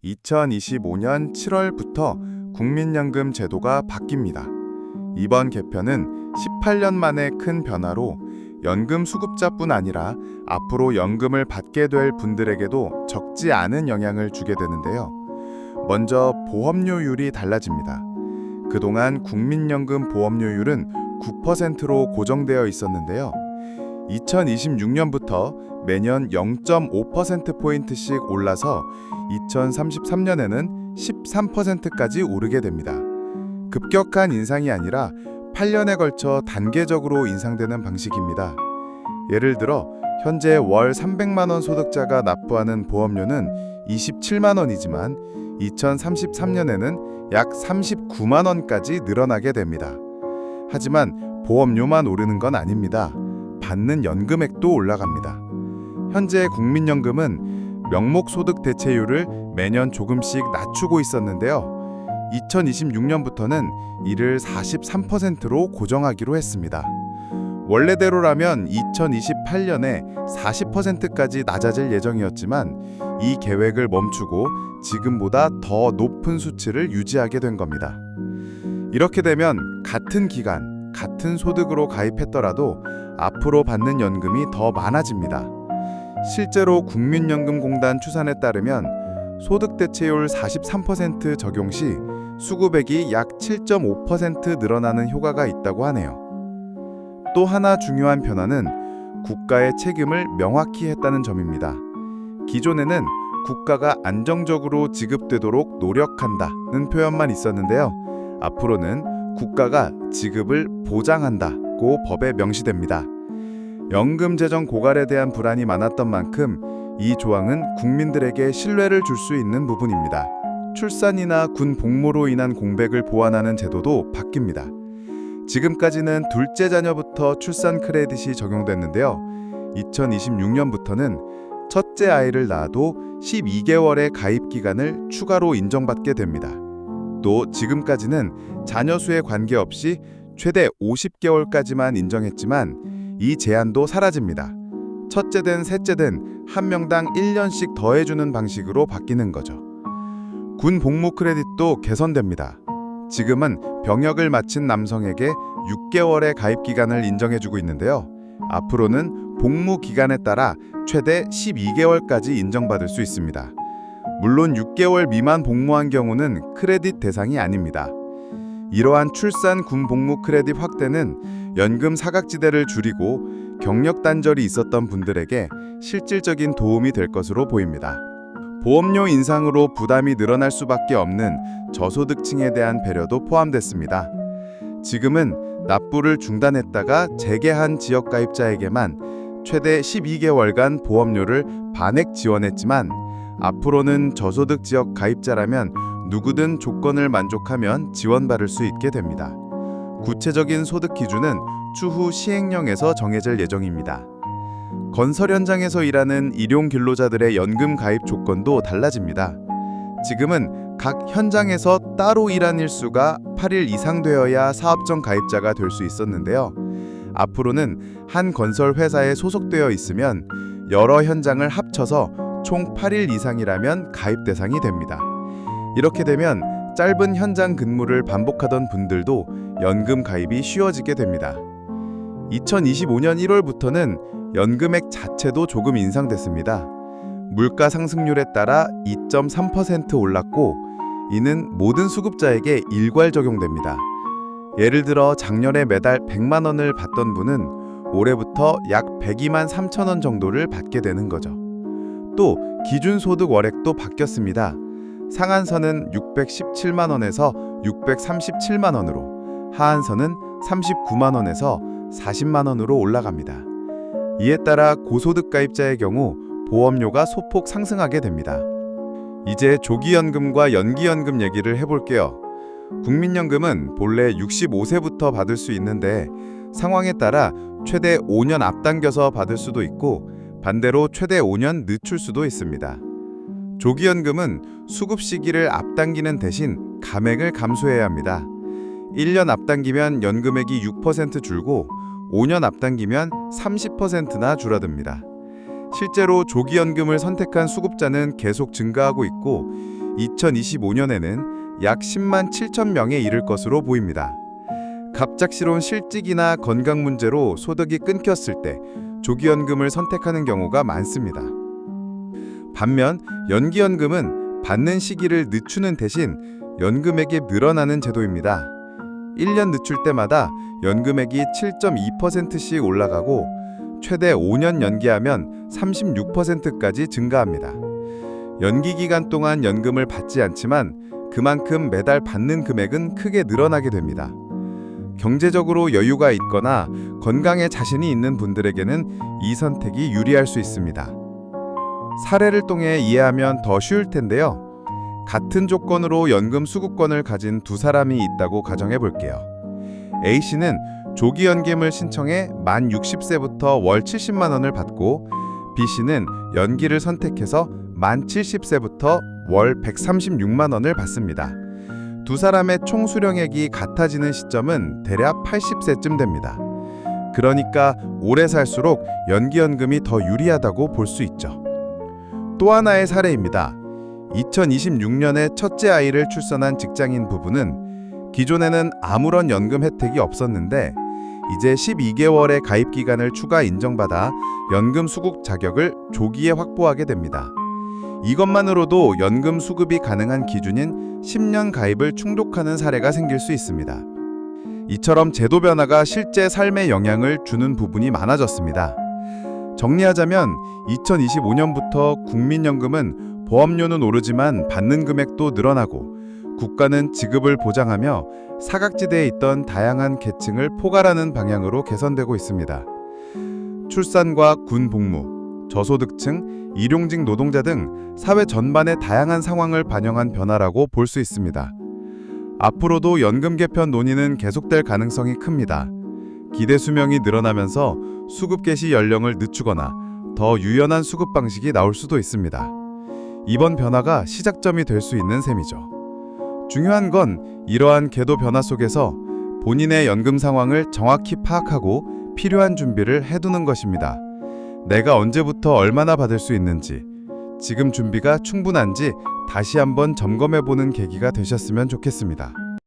2025년 7월부터 국민연금 제도가 바뀝니다. 이번 개편은 18년 만에 큰 변화로 연금 수급자뿐 아니라 앞으로 연금을 받게 될 분들에게도 적지 않은 영향을 주게 되는데요. 먼저 보험료율이 달라집니다. 그동안 국민연금 보험료율은 9%로 고정되어 있었는데요. 2026년부터 매년 0.5%포인트씩 올라서 2033년에는 13%까지 오르게 됩니다. 급격한 인상이 아니라 8년에 걸쳐 단계적으로 인상되는 방식입니다. 예를 들어 현재 월 300만 원 소득자가 납부하는 보험료는 27만 원이지만 2033년에는 약 39만 원까지 늘어나게 됩니다. 하지만 보험료만 오르는 건 아닙니다. 받는 연금액도 올라갑니다. 현재 국민연금은 명목소득 대체율을 매년 조금씩 낮추고 있었는데요. 2026년부터는 이를 43%로 고정하기로 했습니다. 원래대로라면 2028년에 40%까지 낮아질 예정이었지만 이 계획을 멈추고 지금보다 더 높은 수치를 유지하게 된 겁니다. 이렇게 되면 같은 기간, 같은 소득으로 가입했더라도 앞으로 받는 연금이 더 많아집니다. 실제로 국민연금공단 추산에 따르면 소득 대체율 43% 적용 시 수급액이 약 7.5% 늘어나는 효과가 있다고 하네요. 또 하나 중요한 변화는 국가의 책임을 명확히 했다는 점입니다. 기존에는 국가가 안정적으로 지급되도록 노력한다는 표현만 있었는데요. 앞으로는 국가가 지급을 보장한다고 법에 명시됩니다. 연금 재정 고갈에 대한 불안이 많았던 만큼 이 조항은 국민들에게 신뢰를 줄 수 있는 부분입니다. 출산이나 군 복무로 인한 공백을 보완하는 제도도 바뀝니다. 지금까지는 둘째 자녀부터 출산 크레딧이 적용됐는데요. 2026년부터는 첫째 아이를 낳아도 12개월의 가입 기간을 추가로 인정받게 됩니다. 또 지금까지는 자녀 수에 관계없이 최대 50개월까지만 인정했지만 이 제한도 사라집니다. 첫째든 셋째든 한 명당 1년씩 더해주는 방식으로 바뀌는 거죠. 군 복무 크레딧도 개선됩니다. 지금은 병역을 마친 남성에게 6개월의 가입 기간을 인정해주고 있는데요. 앞으로는 복무 기간에 따라 최대 12개월까지 인정받을 수 있습니다. 물론 6개월 미만 복무한 경우는 크레딧 대상이 아닙니다. 이러한 출산 군 복무 크레딧 확대는 연금 사각지대를 줄이고 경력 단절이 있었던 분들에게 실질적인 도움이 될 것으로 보입니다. 보험료 인상으로 부담이 늘어날 수밖에 없는 저소득층에 대한 배려도 포함됐습니다. 지금은 납부를 중단했다가 재개한 지역 가입자에게만 최대 12개월간 보험료를 반액 지원했지만 앞으로는 저소득 지역 가입자라면 누구든 조건을 만족하면 지원받을 수 있게 됩니다. 구체적인 소득 기준은 추후 시행령에서 정해질 예정입니다. 건설 현장에서 일하는 일용 근로자들의 연금 가입 조건도 달라집니다. 지금은 각 현장에서 따로 일한 일수가 8일 이상 되어야 사업정 가입자가 될 수 있었는데요. 앞으로는 한 건설 회사에 소속되어 있으면 여러 현장을 합쳐서 총 8일 이상이라면 가입 대상이 됩니다. 이렇게 되면 짧은 현장 근무를 반복하던 분들도 연금 가입이 쉬워지게 됩니다. 2025년 1월부터는 연금액 자체도 조금 인상됐습니다. 물가 상승률에 따라 2.3% 올랐고 이는 모든 수급자에게 일괄 적용됩니다. 예를 들어 작년에 매달 100만 원을 받던 분은 올해부터 약 102만 3천 원 정도를 받게 되는 거죠. 또 기준소득 월액도 바뀌었습니다. 상한선은 617만 원에서 637만 원으로, 하한선은 39만 원에서 40만 원으로 올라갑니다. 이에 따라 고소득 가입자의 경우 보험료가 소폭 상승하게 됩니다. 이제 조기연금과 연기연금 얘기를 해볼게요. 국민연금은 본래 65세부터 받을 수 있는데 상황에 따라 최대 5년 앞당겨서 받을 수도 있고 반대로 최대 5년 늦출 수도 있습니다. 조기연금은 수급 시기를 앞당기는 대신 감액을 감소해야 합니다. 1년 앞당기면 연금액이 6% 줄고 5년 앞당기면 30%나 줄어듭니다. 실제로 조기연금을 선택한 수급자는 계속 증가하고 있고 2025년에는 약 10만 7천 명에 이를 것으로 보입니다. 갑작스러운 실직이나 건강 문제로 소득이 끊겼을 때 조기연금을 선택하는 경우가 많습니다. 반면 연기연금은 받는 시기를 늦추는 대신 연금액이 늘어나는 제도입니다. 1년 늦출 때마다 연금액이 7.2%씩 올라가고 최대 5년 연기하면 36%까지 증가합니다. 연기 기간 동안 연금을 받지 않지만 그만큼 매달 받는 금액은 크게 늘어나게 됩니다. 경제적으로 여유가 있거나 건강에 자신이 있는 분들에게는 이 선택이 유리할 수 있습니다. 사례를 통해 이해하면 더 쉬울 텐데요. 같은 조건으로 연금 수급권을 가진 두 사람이 있다고 가정해 볼게요. A씨는 조기연금을 신청해 만 60세부터 월 70만 원을 받고 B씨는 연기를 선택해서 만 70세부터 월 136만 원을 받습니다. 두 사람의 총 수령액이 같아지는 시점은 대략 80세쯤 됩니다. 그러니까 오래 살수록 연기연금이 더 유리하다고 볼 수 있죠. 또 하나의 사례입니다. 2026년에 첫째 아이를 출산한 직장인 부부는 기존에는 아무런 연금 혜택이 없었는데 이제 12개월의 가입 기간을 추가 인정받아 연금 수급 자격을 조기에 확보하게 됩니다. 이것만으로도 연금 수급이 가능한 기준인 10년 가입을 충족하는 사례가 생길 수 있습니다. 이처럼 제도 변화가 실제 삶에 영향을 주는 부분이 많아졌습니다. 정리하자면 2025년부터 국민연금은 보험료는 오르지만 받는 금액도 늘어나고 국가는 지급을 보장하며 사각지대에 있던 다양한 계층을 포괄하는 방향으로 개선되고 있습니다. 출산과 군 복무, 저소득층, 일용직 노동자 등 사회 전반의 다양한 상황을 반영한 변화라고 볼 수 있습니다. 앞으로도 연금 개편 논의는 계속될 가능성이 큽니다. 기대 수명이 늘어나면서 수급 개시 연령을 늦추거나 더 유연한 수급 방식이 나올 수도 있습니다. 이번 변화가 시작점이 될 수 있는 셈이죠. 중요한 건 이러한 궤도 변화 속에서 본인의 연금 상황을 정확히 파악하고 필요한 준비를 해두는 것입니다. 내가 언제부터 얼마나 받을 수 있는지, 지금 준비가 충분한지 다시 한번 점검해보는 계기가 되셨으면 좋겠습니다.